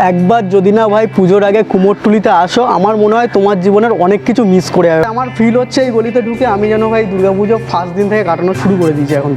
একবার যদি না ভাই পুজোর আগে কুমোরটুলিতে আসো, আমার মনে হয় তোমার জীবনের অনেক কিছু মিস করে যাবে। আমার ফিল হচ্ছে এই গলিতে ঢুকে আমি যেন ভাই দুর্গাপুজো ফার্স্ট দিন থেকে কাটানো শুরু করে দিয়েছি এখন।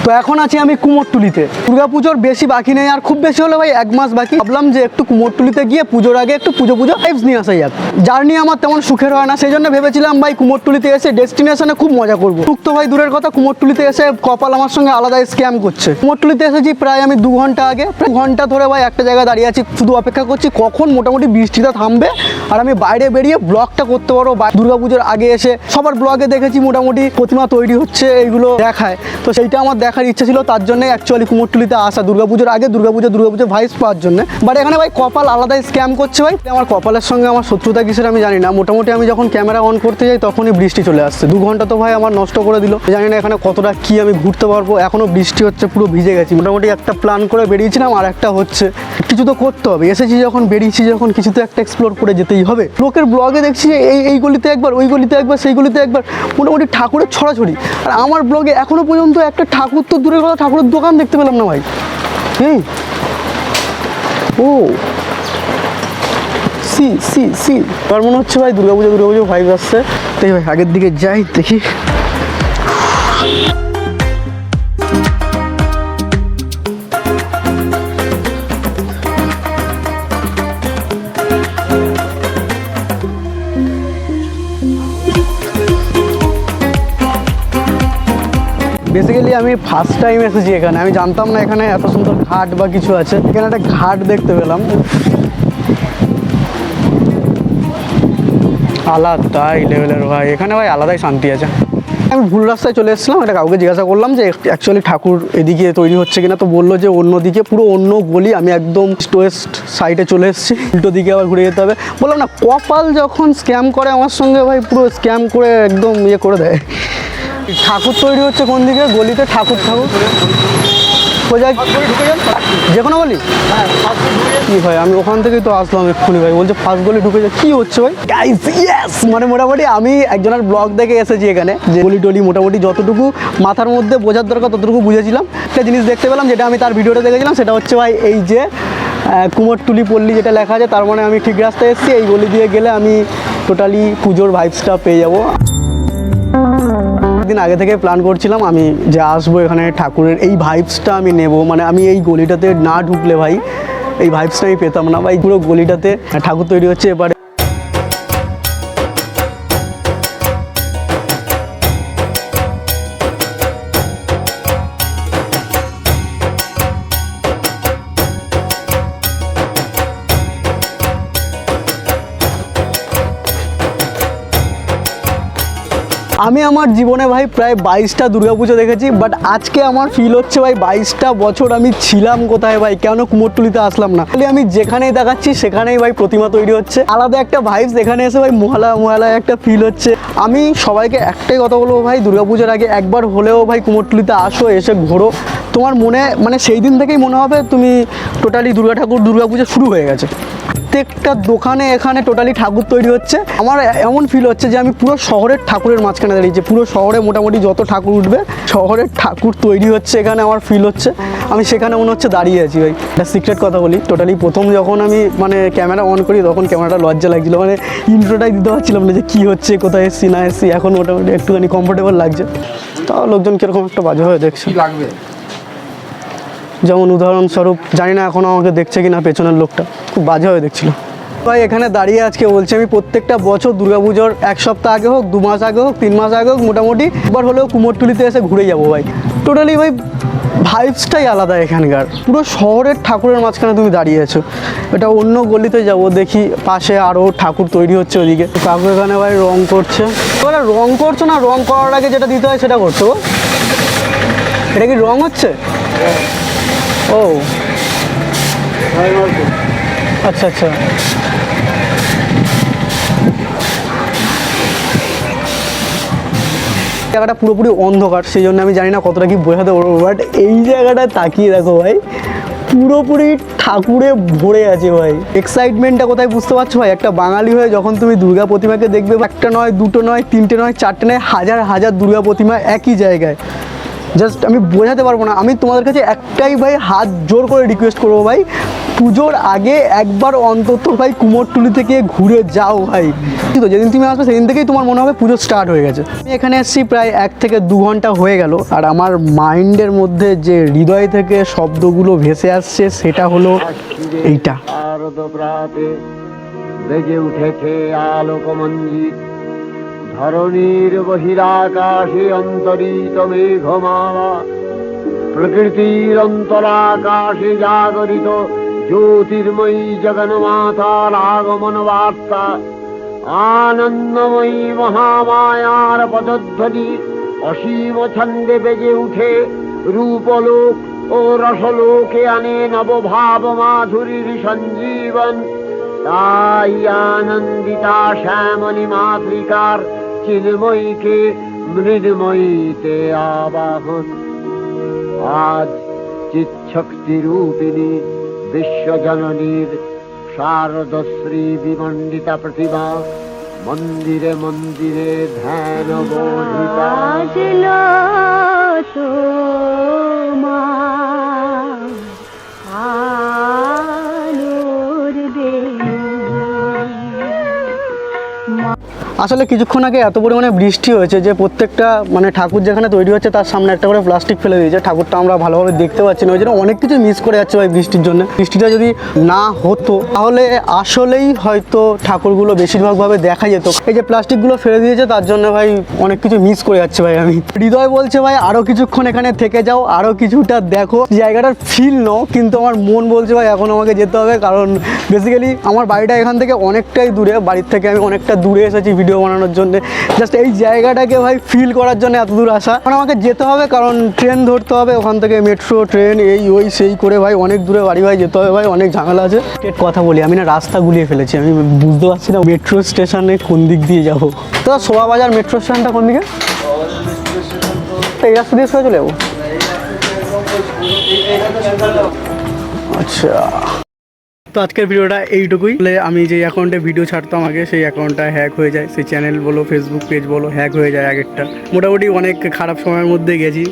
তো এখন আছি আমি কুমোরটুলিতে। দুর্গাপুজোর বেশি বাকি নেই, আর খুব বেশি হলে ভাই 1 মাস বাকি। ভাবলাম যে একটু কুমোরটুলিতে গিয়ে পুজোর আগে একটু পুজো ভাইবস নিয়ে আসা যাক। জার্নি আমার তেমন সুখের হয় না, সেই জন্য ভেবেছিলাম ভাই কুমোরটুলিতে এসে ডেস্টিনেশনে খুব মজা করবো। সুখ তো ভাই দূরের কথা, কুমোরটুলিতে এসে কপাল আমার সঙ্গে আলাদা স্ক্যাম করছে। কুমোরটুলিতে এসেছি প্রায় আমি 2 ঘন্টা আগে, প্রায় 2 ঘন্টা ধরে ভাই একটা জায়গায় দাঁড়িয়ে আছি, শুধু অপেক্ষা করছি কখন মোটামুটি বৃষ্টিটা থামবে আর আমি বাইরে বেরিয়ে ব্লগটা করতে পারবো। দুর্গাপুজোর আগে এসে সবার ব্লগে দেখেছি মোটামুটি প্রতিমা তৈরি হচ্ছে, এইগুলো দেখায়, তো সেইটা আমার দেখার ইচ্ছা ছিল। তার জন্য অ্যাকচুয়ালি কুমোরটুলিতে আসা দুর্গাপুজোর আগে, দুর্গাপুজোর ভাইবস পাওয়ার জন্য। বাট এখানে ভাই কপাল আলাদাই স্ক্যাম করছে ভাই। আমার কপালের সঙ্গে আমার শত্রুতা কিসের আমি জানি না। মোটামুটি আমি যখন ক্যামেরা অন করতে যাই তখনই বৃষ্টি চলে আসছে। 2 ঘন্টা তো ভাই আমার নষ্ট করে দিল। জানি না এখানে কতটা কি আমি ঘুরতে পারবো। এখনও বৃষ্টি হচ্ছে, পুরো ভিজে গেছি। মোটামুটি একটা প্ল্যান করে বেরিয়েছিলাম, আর একটা হচ্ছে। কিছু তো করতে হবে, এসেছি যখন, বেরিয়েছি যখন, কিছু তো একটা এক্সপ্লোর করে যেতেই হবে। লোকের ব্লগে দেখছি এই গলিতে একবার, ওই গলিতে একবার, সেই গলিতে একবার, মোটামুটি ঠাকুরের ছড়াছড়ি। আর আমার ব্লগে এখনও পর্যন্ত একটা ঠাকুর তো দূরের কথা, ঠাকুরের দোকান দেখতে পেলাম না ভাই। ও সি আমার মনে হচ্ছে ভাই দুর্গাপুজো ভাইব আসছে। দেখি ভাই আগের দিকে যাই, দেখি। বেসিক্যালি আমি ফার্স্ট টাইম এসেছি এখানে। আমি জানতাম না এখানে এত সুন্দর ঘাট বা কিছু আছে। এখানে একটা ঘাট দেখতে পেলাম, আলাদাই লেভেলের ভাই। এখানে ভাই আলাদাই শান্তি আছে। আমি ভুল রাস্তায় চলে এসেছিলাম। এটা কাউকে জিজ্ঞাসা করলাম যে অ্যাকচুয়ালি ঠাকুর এদিকে তৈরি হচ্ছে কিনা, তো বললো যে অন্যদিকে, পুরো অন্য গলি। আমি একদম ওয়েস্ট সাইডে চলে এসেছি, উল্টো দিকে আবার ঘুরে যেতে হবে। বললাম না, কপাল যখন স্ক্যাম করে আমার সঙ্গে ভাই, পুরো স্ক্যাম করে একদম ইয়ে করে দেয়। ঠাকুর তৈরি হচ্ছে কোন দিকে? গলিতে ঠাকুর যে কোনো গলি। কি ভাই, আমি ওখান থেকেই তো আসলাম এক্ষুনি। ভাই বলছে ফার্স্ট গলি ঢুকে যায়। কি হচ্ছে ভাই? গাইস ইয়েস, মানে মোটামুটি আমি একজনের ব্লগ দেখে এসেছি এখানে, যে গলি টলি মোটামুটি যতটুকু মাথার মধ্যে বোঝার দরকার ততটুকু বুঝেছিলাম। একটা জিনিস দেখতে পেলাম যেটা আমি তার ভিডিওটা দেখেছিলাম, সেটা হচ্ছে ভাই এই যে কুমোরটুলি পল্লী যেটা লেখা আছে, তার মানে আমি ঠিক রাস্তায় এসেছি। এই গলি দিয়ে গেলে আমি টোটালি পুজোর ভাইবসটা পেয়ে যাবো। দিন আগে থেকে প্ল্যান করছিলাম আমি যে আসবো এখানে, ঠাকুরের এই ভাইবসটা আমি নেব। মানে আমি এই গলিটাতে না ঢুকলে ভাই এই ভাইবসটা আমি পেতাম না ভাই। পুরো গলিটাতে ঠাকুর তৈরি হচ্ছে এবারে। আমি আমার জীবনে ভাই প্রায় 22টা দুর্গাপুজো দেখেছি, বাট আজকে আমার ফিল হচ্ছে ভাই 22টা বছর আমি ছিলাম কোথায় ভাই, কেন কুমোরটুলিতে আসলাম না। আমি যেখানেই দেখাচ্ছি সেখানেই ভাই প্রতিমা তৈরি হচ্ছে, আলাদা একটা ভাইবস। এখানে এসে ভাই মহালয়া একটা ফিল হচ্ছে। আমি সবাইকে একটাই কথা বলবো ভাই, দুর্গাপুজোর আগে একবার হলেও ভাই কুমোরটুলিতে আসো, এসে ঘোরো। তোমার মনে মানে সেই দিন থেকেই মনে হবে তুমি টোটালি দুর্গাপুজো শুরু হয়ে গেছে। প্রত্যেকটা দোকানে এখানে টোটালি ঠাকুর তৈরি হচ্ছে। আমার এমন ফিল হচ্ছে যে আমি পুরো শহরের ঠাকুরের মাঝখানে দাঁড়িয়েছি। পুরো শহরে মোটামুটি যত ঠাকুর উঠবে, শহরের ঠাকুর তৈরি হচ্ছে এখানে, আমার ফিল হচ্ছে আমি সেখানে মনে হচ্ছে দাঁড়িয়ে আছি ভাই। একটা সিক্রেট কথা বলি, টোটালি প্রথম যখন আমি মানে ক্যামেরা অন করি তখন ক্যামেরাটা লজ্জা লাগছিলো, মানে ইন্ট্রোটাই দিতে পারছিলাম না যে কী হচ্ছে, কোথায় এসছি না এসছি। এখন মোটামুটি একটুখানি কমফোর্টেবল লাগছে। তাও লোকজন কীরকম একটা বাজে হয়ে দেখছে লাগবে। যেমন উদাহরণস্বরূপ, জানি না এখন আমাকে দেখছে কি না, পেছনের লোকটা খুব বাজে হয়ে দেখছিল ভাই। এখানে দাঁড়িয়ে আজকে বলছি আমি প্রত্যেকটা বছর দুর্গাপুজোর 1 সপ্তাহ আগে হোক, 2 মাস আগে হোক, 3 মাস আগে হোক, মোটামুটি একবার হলেও কুমোরটুলিতে এসে ঘুরে যাবো ভাই। টোটালি ভাই ভাইবসটাই আলাদা এখানকার। পুরো শহরের ঠাকুরের মাঝখানে তুমি দাঁড়িয়ে আছো। এটা অন্য গলিতে যাবো, দেখি পাশে আরও ঠাকুর তৈরি হচ্ছে ওদিকে। কাকু এখানে ভাই রং করছে। তোরা রং করছো না? রং করার আগে যেটা দিতে হয় সেটা করছো। এটা কি রং হচ্ছে? ও আচ্ছা আচ্ছা। জায়গাটা পুরোপুরি অন্ধকার, সেই জন্য আমি জানি না কতটা কি বোঝাতে পারবো, বাট এই জায়গাটা তাকিয়ে দেখো ভাই, পুরোপুরি ঠাকুরে ভরে আছে ভাই। এক্সাইটমেন্টটা কোথায় বুঝতে পারছো ভাই? একটা বাঙালি হয়ে যখন তুমি দুর্গা প্রতিমাকে দেখবে, একটা নয়, দুটো নয়, তিনটে নয়, চারটে নয়, হাজার হাজার দুর্গা প্রতিমা একই জায়গায়, জাস্ট আমি বোঝাতে পারবো না। আমি তোমাদের কাছে একটাই ভাই হাত জোর করে রিকোয়েস্ট করবো ভাই, পুজোর আগে একবার অন্তত ভাই কুমোরটুলি থেকে ঘুরে যাও ভাই। তো যেদিন তুমি আসবে সেদিন থেকেই তোমার মনে হবে পুজো স্টার্ট হয়ে গেছে। আমি এখানে এসেছি প্রায় 1 থেকে 2 ঘন্টা হয়ে গেল, আর আমার মাইন্ডের মধ্যে যে হৃদয় থেকে শব্দগুলো ভেসে আসছে সেটা হলো এইটা। বেজে উঠেছে আলোকমঞ্জিত, ধরণীর বহিরাকাশে অন্তরিত মেঘমালা, প্রকৃতির অন্তরাকাশে জাগরিত জ্যোতির্ময়ী জগন্মাতার আগমন বার্তা, আনন্দময়ী মহামায়ার পদধ্বনি অসীম ছন্দে বেজে উঠে রূপলোক ও রসলোকে আনে নবভাব মাধুরীর সঞ্জীবন। তাই আনন্দিতা শ্যামলী মাতৃকার চিন্ময়ীকে মৃন্ময়ীতে আবাহন। আজ চিৎশক্তি রূপিণী বিশ্বজননীর শারদশ্রী বিমণ্ডিতা প্রতিমা মন্দিরে মন্দিরে ধ্যান বোধিতা। আসলে কিছুক্ষণ আগে এত পরিমাণে বৃষ্টি হয়েছে যে প্রত্যেকটা মানে ঠাকুর যেখানে তৈরি হচ্ছে তার সামনে একটা করে প্লাস্টিক ফেলে দিয়েছে। ঠাকুরটা আমরা ভালোভাবে দেখতে পাচ্ছি না, ওই জন্য অনেক কিছু মিস করে যাচ্ছে ভাই বৃষ্টির জন্য। বৃষ্টিটা যদি না হতো তাহলে আসলেই হয়তো ঠাকুরগুলো বেশিরভাগভাবে দেখা যেত। এই যে প্লাস্টিকগুলো ফেলে দিয়েছে তার জন্য ভাই অনেক কিছু মিস করে যাচ্ছে ভাই। আমি হৃদয় বলছে ভাই আরও কিছুক্ষণ এখানে থেকে যাও, আরও কিছুটা দেখো, জায়গাটার ফিল নাও, কিন্তু আমার মন বলছে ভাই এখন আমাকে যেতে হবে। কারণ বেসিক্যালি আমার বাড়িটা এখান থেকে অনেকটাই দূরে, বাড়ির থেকে আমি অনেকটা দূরে এসেছি ভিডিও বানানোর জন্য, জাস্ট এই জায়গাটাকে ভাই ফিল করার জন্য এত দূর আসা। কারণ আমাকে যেতে হবে, কারণ ট্রেন ধরতে হবে, ওখান থেকে মেট্রো ট্রেন এই ওই সেই করে ভাই অনেক দূরে বাড়ি ভাই যেতে হবে ভাই, অনেক ঝামেলা আছে। কথা বলি আমি না, রাস্তা গুলিয়ে ফেলেছি, আমি বুঝতে পারছি না মেট্রো স্টেশনে কোন দিক দিয়ে যাবো। তো শোভাবাজার মেট্রো স্টেশনটা কোন দিকে? এই রাস্তা দিয়ে চলে যাবো। আচ্ছা, তো আজকের ভিডিওটা এইটুকুই। আমি যে অ্যাকাউন্টে ভিডিও ছাড়তাম আগে, সেই অ্যাকাউন্টটা হ্যাক হয়ে যায়, সেই চ্যানেল বলো ফেসবুক পেজ বলো হ্যাক হয়ে যায় আগেরটা। মোটামুটি অনেক খারাপ সময়ের মধ্যে গেছি।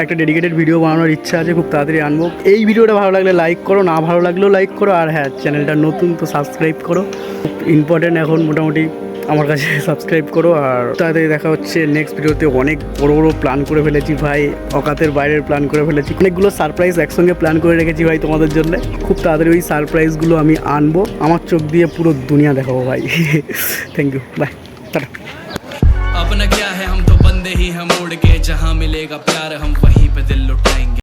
একটা ডেডিকেটেড ভিডিও বানানোর ইচ্ছা আছে, খুব তাড়াতাড়ি আনবো। এই ভিডিওটা ভালো লাগলে লাইক করো, না ভালো লাগলেও লাইক করো, আর হ্যাঁ চ্যানেলটা নতুন তো সাবস্ক্রাইব করো, ইম্পর্টেন্ট এখন মোটামুটি আমার কাছে সাবস্ক্রাইব করো। আর তাড়াতাড়ি দেখা হচ্ছে নেক্সট ভিডিওতে। অনেক বড় বড় প্ল্যান করে ফেলেছি ভাই, অকাতের বাইরের প্ল্যান করে ফেলেছি, অনেকগুলো সারপ্রাইজ একসঙ্গে প্ল্যান করে রেখেছি ভাই তোমাদের জন্য। খুব তাড়াতাড়ি ওই সারপ্রাইজগুলো আমি আনবো, আমার চোখ দিয়ে পুরো দুনিয়া দেখাবো ভাই। থ্যাংক ইউ, বাই, টাটা। अपना क्या है हम तो बंदे ही हम उड़ के, जहाँ मिलेगा प्यार हम वहीं पे दिल लुटाएंगे।